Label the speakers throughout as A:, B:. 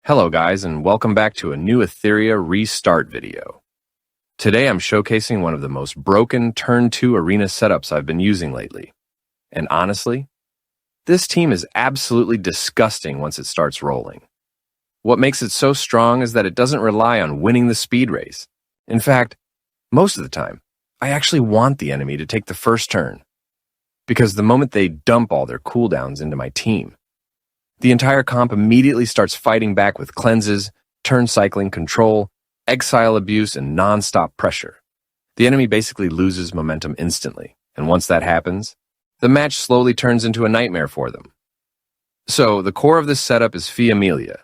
A: Hello guys, and welcome back to a new Etheria restart video. Today I'm showcasing one of the most broken Turn 2 arena setups I've been using lately. And honestly, this team is absolutely disgusting once it starts rolling. What makes it so strong is that it doesn't rely on winning the speed race. In fact, most of the time, I actually want the enemy to take the first turn. Because the moment they dump all their cooldowns into my team, the entire comp immediately starts fighting back with cleanses, turn cycling control, exile abuse, and non-stop pressure. The enemy basically loses momentum instantly, and once that happens, the match slowly turns into a nightmare for them. So, the core of this setup is Etheria,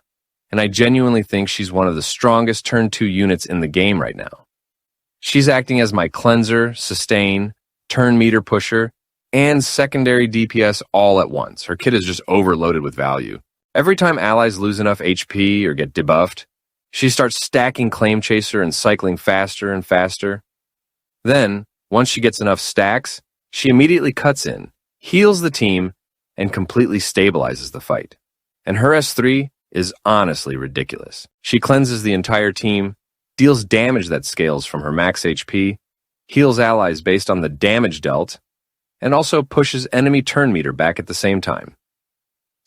A: and I genuinely think she's one of the strongest Turn 2 units in the game right now. She's acting as my cleanser, sustain, turn meter pusher, and secondary DPS all at once. Her kit is just overloaded with value. Every time allies lose enough HP or get debuffed, she starts stacking Claim Chaser and cycling faster and faster. Then, once she gets enough stacks, she immediately cuts in, heals the team, and completely stabilizes the fight. And her S3 is honestly ridiculous. She cleanses the entire team, deals damage that scales from her max HP, heals allies based on the damage dealt, and also pushes enemy turn meter back at the same time.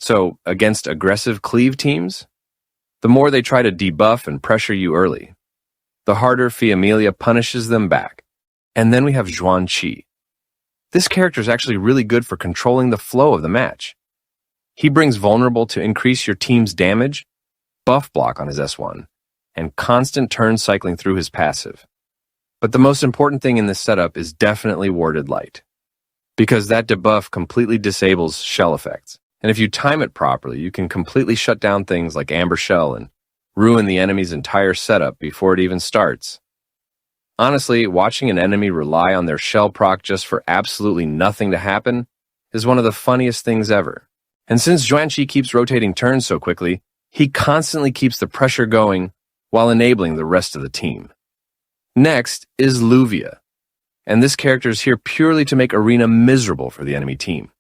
A: So, against aggressive cleave teams, the more they try to debuff and pressure you early, the harder Etheria punishes them back. And then we have Xuan Qi. This character is actually really good for controlling the flow of the match. He brings vulnerable to increase your team's damage, buff block on his S1, and constant turn cycling through his passive. But the most important thing in this setup is definitely Warded Light, because that debuff completely disables shell effects. And if you time it properly, you can completely shut down things like Amber Shell and ruin the enemy's entire setup before it even starts. Honestly, watching an enemy rely on their shell proc just for absolutely nothing to happen is one of the funniest things ever. And since Xuan Qi keeps rotating turns so quickly, he constantly keeps the pressure going while enabling the rest of the team. Next is Luvia. And this character is here purely to make Arena miserable for the enemy team.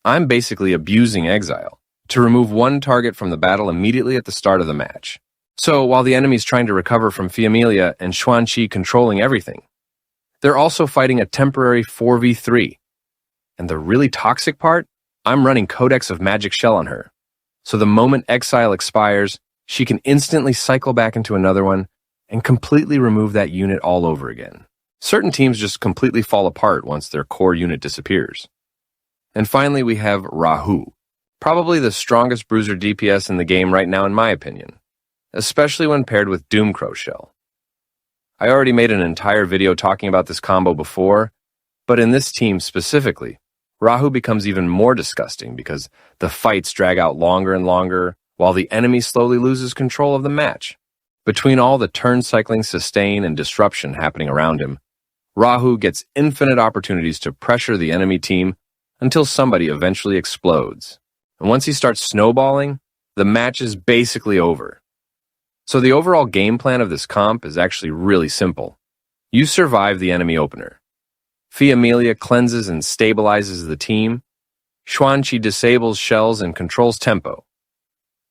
A: I'm basically abusing Exile to remove one target from the battle immediately at the start of the match. So while the enemy's trying to recover from Etheria and Xuan Qi controlling everything, they're also fighting a temporary 4v3. And the really toxic part? I'm running Codex of Magic Shell on her. So the moment Exile expires, she can instantly cycle back into another one and completely remove that unit all over again. Certain teams just completely fall apart once their core unit disappears. And finally, we have Rahu, probably the strongest bruiser DPS in the game right now in my opinion, especially when paired with Doomcrow Shell. I already made an entire video talking about this combo before, but in this team specifically, Rahu becomes even more disgusting because the fights drag out longer and longer while the enemy slowly loses control of the match. Between all the turn cycling, sustain, and disruption happening around him, Rahu gets infinite opportunities to pressure the enemy team until somebody eventually explodes. And once he starts snowballing, the match is basically over. So the overall game plan of this comp is actually really simple. You survive the enemy opener. Etheria cleanses and stabilizes the team. Xuan Qi disables shells and controls tempo.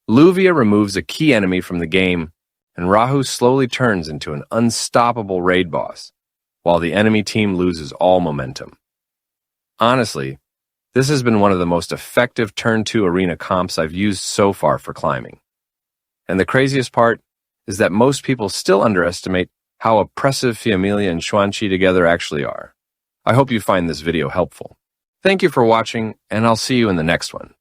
A: Luvia removes a key enemy from the game, and Rahu slowly turns into an unstoppable raid boss, while the enemy team loses all momentum. Honestly, this has been one of the most effective Turn 2 arena comps I've used so far for climbing. And the craziest part is that most people still underestimate how oppressive Etheria and Xuan Qi together actually are. I hope you find this video helpful. Thank you for watching, and I'll see you in the next one.